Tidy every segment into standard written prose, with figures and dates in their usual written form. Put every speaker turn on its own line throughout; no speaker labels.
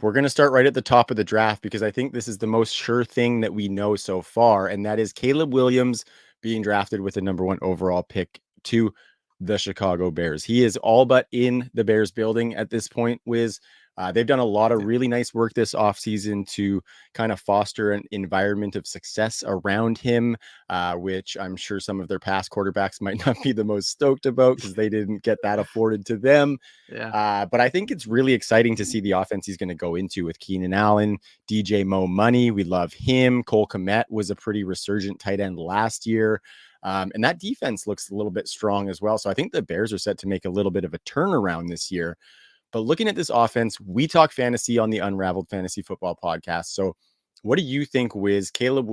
we're going to start right at the top of the draft because I think this is the most sure thing that we know so far, and that is Caleb Williams being drafted with the number 1 overall pick to the Chicago Bears. He is all but in the Bears building at this point, Wiz. They've done a lot of really nice work this offseason to kind of foster an environment of success around him, which I'm sure some of their past quarterbacks might not be the most stoked about because they didn't get that afforded to them.
Yeah.
But I think it's really exciting to see the offense he's going to go into with Keenan Allen, DJ Mo Money. We love him. Cole Kmet was a pretty resurgent tight end last year. And that defense looks a little bit strong as well. So I think the Bears are set to make a little bit of a turnaround this year. But looking at this offense, we talk fantasy on the Unraveled Fantasy Football podcast. So what do you think, Wiz, Caleb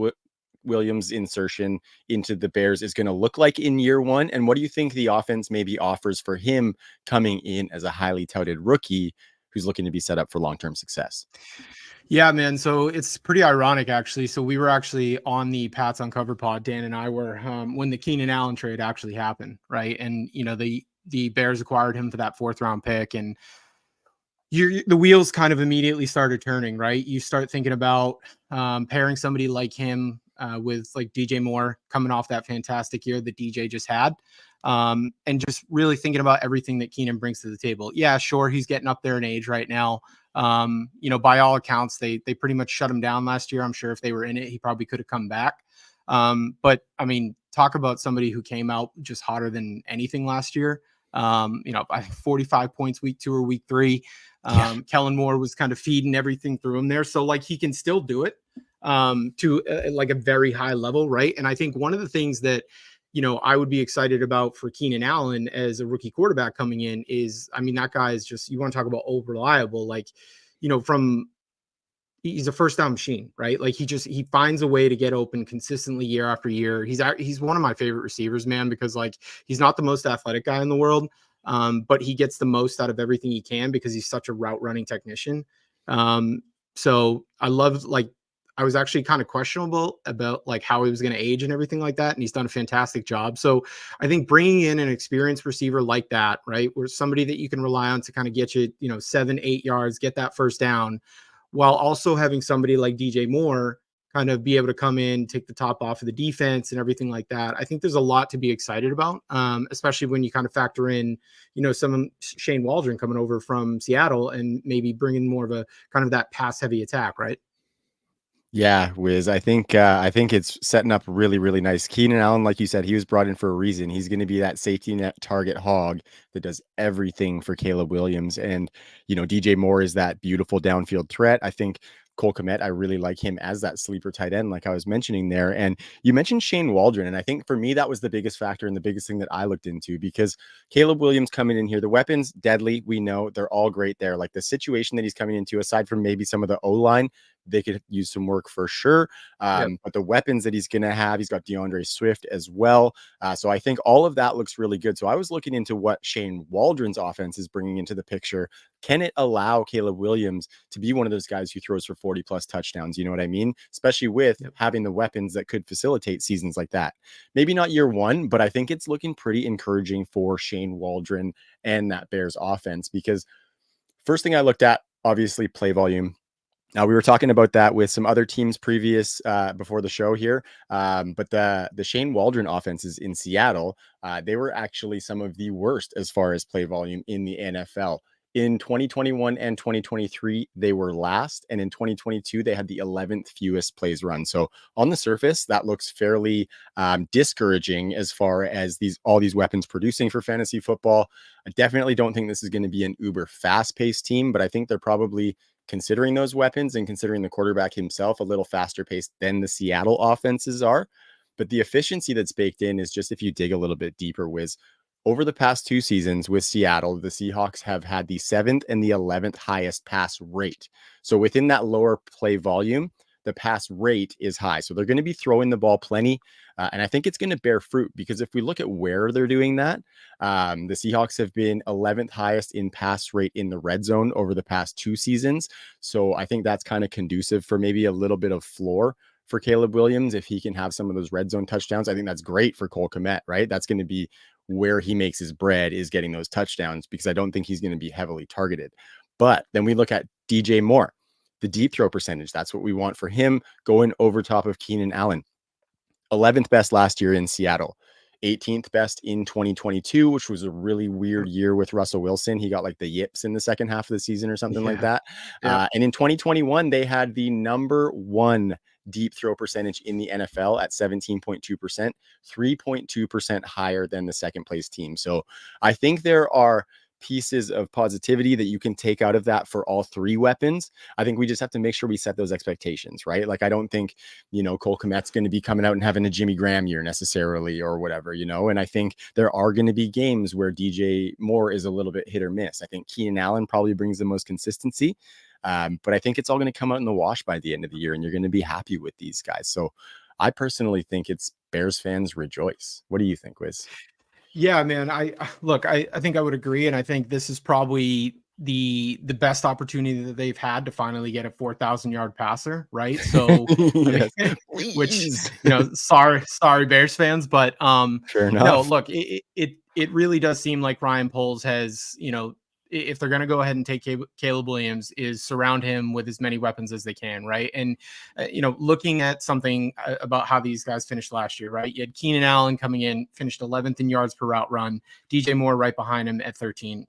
Williams' insertion into the Bears is going to look like in year 1? And what do you think the offense maybe offers for him coming in as a highly touted rookie who's looking to be set up for long-term success?
Yeah, man. So it's pretty ironic, actually. So we were actually on the Pats Uncovered pod, Dan and I were, when the Keenan Allen trade actually happened, right? And, you know, the Bears acquired him for that 4th round pick, and the wheels kind of immediately started turning, right? You start thinking about pairing somebody like him with like DJ Moore coming off that fantastic year that DJ just had. And just really thinking about everything that Keenan brings to the table. Yeah, sure. He's getting up there in age right now. You know, by all accounts, they pretty much shut him down last year. I'm sure if they were in it, he probably could have come back. But I mean, talk about somebody who came out just hotter than anything last year. You know, I think 45 points week 2 or week 3. Kellen Moore was kind of feeding everything through him there. So like he can still do it to like a very high level. Right. And I think one of the things that, you know, I would be excited about for Keenan Allen as a rookie quarterback coming in is, I mean, that guy is just, you want to talk about old reliable, like, you know, he's a first down machine, right? Like he finds a way to get open consistently year after year. He's one of my favorite receivers, man, because like he's not the most athletic guy in the world. But he gets the most out of everything he can because he's such a route running technician. So I love, like, I was actually kind of questionable about like how he was going to age and everything like that. And he's done a fantastic job. So I think bringing in an experienced receiver like that, right, where somebody that you can rely on to kind of get you, you know, 7-8 yards, get that first down, while also having somebody like DJ Moore kind of be able to come in, take the top off of the defense and everything like that. I think there's a lot to be excited about, especially when you kind of factor in, you know, some Shane Waldron coming over from Seattle and maybe bringing more of a kind of that pass heavy attack, right?
Yeah, Wiz, I think it's setting up really, really nice. Keenan Allen, like you said, he was brought in for a reason. He's going to be that safety net target hog that does everything for Caleb Williams. And, you know, DJ Moore is that beautiful downfield threat. I think Cole Kmet, I really like him as that sleeper tight end, like I was mentioning there. And you mentioned Shane Waldron. And I think for me, that was the biggest factor and the biggest thing that I looked into, because Caleb Williams coming in here, the weapons, deadly. We know they're all great there. Like the situation that he's coming into, aside from maybe some of the O-line, they could use some work for sure. But the weapons that he's going to have, he's got DeAndre Swift as well. So I think all of that looks really good. So I was looking into what Shane Waldron's offense is bringing into the picture. Can it allow Caleb Williams to be one of those guys who throws for 40 plus touchdowns? You know what I mean? Especially with having the weapons that could facilitate seasons like that. Maybe not year 1, but I think it's looking pretty encouraging for Shane Waldron and that Bears offense, because first thing I looked at, obviously play volume. Now, we were talking about that with some other teams previous before the show here, but the Shane Waldron offenses in Seattle, they were actually some of the worst as far as play volume in the NFL. In 2021 and 2023, they were last, and in 2022, they had the 11th fewest plays run. So on the surface, that looks fairly discouraging as far as all these weapons producing for fantasy football. I definitely don't think this is going to be an uber fast-paced team, but I think they're probably, considering those weapons and considering the quarterback himself, a little faster paced than the Seattle offenses are. But the efficiency that's baked in is just, if you dig a little bit deeper, Wiz, over the past 2 seasons with Seattle, the Seahawks have had the 7th and the 11th highest pass rate. So within that lower play volume, the pass rate is high. So they're going to be throwing the ball plenty. And I think it's going to bear fruit, because if we look at where they're doing that, the Seahawks have been 11th highest in pass rate in the red zone over the past 2 seasons. So I think that's kind of conducive for maybe a little bit of floor for Caleb Williams. If he can have some of those red zone touchdowns, I think that's great for Cole Kmet, right? That's going to be where he makes his bread, is getting those touchdowns, because I don't think he's going to be heavily targeted. But then we look at DJ Moore. the deep throw percentage. That's what we want for him, going over top of Keenan Allen. 11th best last year in Seattle. 18th best in 2022, which was a really weird year with Russell Wilson. He got like the yips in the second half of the season or something like that. And in 2021, they had the number one deep throw percentage in the NFL at 17.2%, 3.2% higher than the second place team. So I think there are pieces of positivity that you can take out of that for all three weapons. I think we just have to make sure we set those expectations, right? Like, I don't think, Cole Kmet's going to be coming out and having a Jimmy Graham year necessarily or whatever, and I think there are going to be games where DJ Moore is a little bit hit or miss. I think Keenan Allen probably brings the most consistency. But I think it's all going to come out in the wash by the end of the year, and you're going to be happy with these guys. So I personally think it's Bears fans rejoice. What do you think, Wiz?
Yeah, man. I think I would agree, and I think this is probably the best opportunity that they've had to finally get a 4,000-yard passer, right? So,
Yes,
which sorry Bears fans, but
fair enough.
no, look, it really does seem like Ryan Poles has, if they're going to go ahead and take Caleb Williams, is surround him with as many weapons as they can, right? And, looking at something about how these guys finished last year, right? You had Keenan Allen coming in, finished 11th in yards per route run, DJ Moore right behind him at 13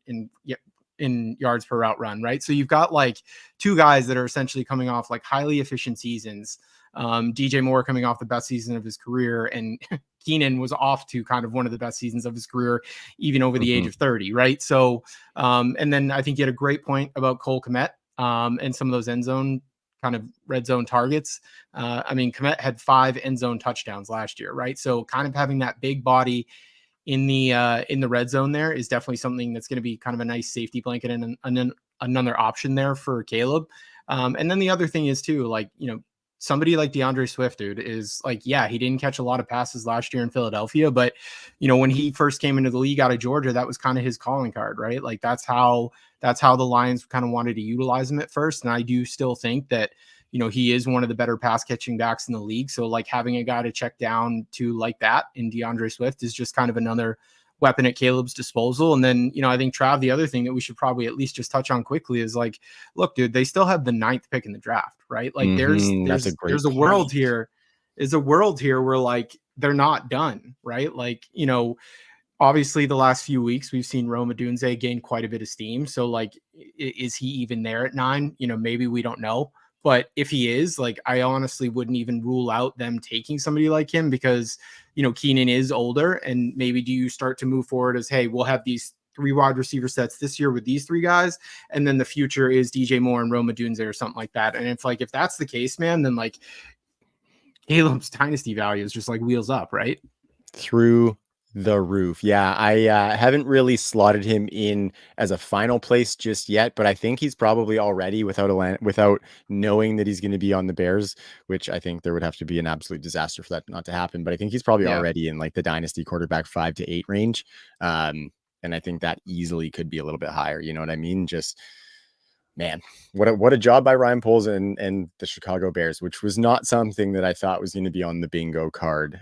in yards per route run, right? So you've got like two guys that are essentially coming off like highly efficient seasons. DJ Moore coming off the best season of his career, and Keenan was off to kind of one of the best seasons of his career, even over the age of 30, right? So, and then I think you had a great point about Cole Kmet and some of those end zone kind of red zone targets. I mean, Kmet had 5 end zone touchdowns last year, right? So kind of having that big body in the red zone there is definitely something that's going to be kind of a nice safety blanket and another option there for Caleb. And then the other thing is too, like, somebody like DeAndre Swift, dude, is like, yeah, he didn't catch a lot of passes last year in Philadelphia, but when he first came into the league out of Georgia, that was kind of his calling card, right? Like that's how the Lions kind of wanted to utilize him at first. And I do still think that, he is one of the better pass catching backs in the league. So like having a guy to check down to like that in DeAndre Swift is just kind of another weapon at Caleb's disposal. And then, I think Trav, the other thing that we should probably at least just touch on quickly is like, look, dude, they still have the 9th pick in the draft, right? Like there's a world here where like, they're not done, right? Like, obviously the last few weeks we've seen Rome Odunze gain quite a bit of steam. So like, is he even there at 9? Maybe we don't know. But if he is, like, I honestly wouldn't even rule out them taking somebody like him because, Keenan is older, and maybe do you start to move forward as, hey, we'll have these 3 wide receiver sets this year with these 3 guys, and then the future is DJ Moore and Rome Odunze or something like that. And if that's the case, man, then like Caleb's dynasty value is just like wheels up, right?
Through the roof. Yeah, I haven't really slotted him in as a final place just yet, but I think he's probably already without knowing that he's going to be on the Bears, which I think there would have to be an absolute disaster for that not to happen. But I think he's probably already in like the dynasty quarterback 5 to 8 range. And I think that easily could be a little bit higher. You know what I mean? Just, man, what a job by Ryan Poles and the Chicago Bears, which was not something that I thought was going to be on the bingo card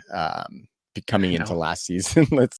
coming into last season. Let's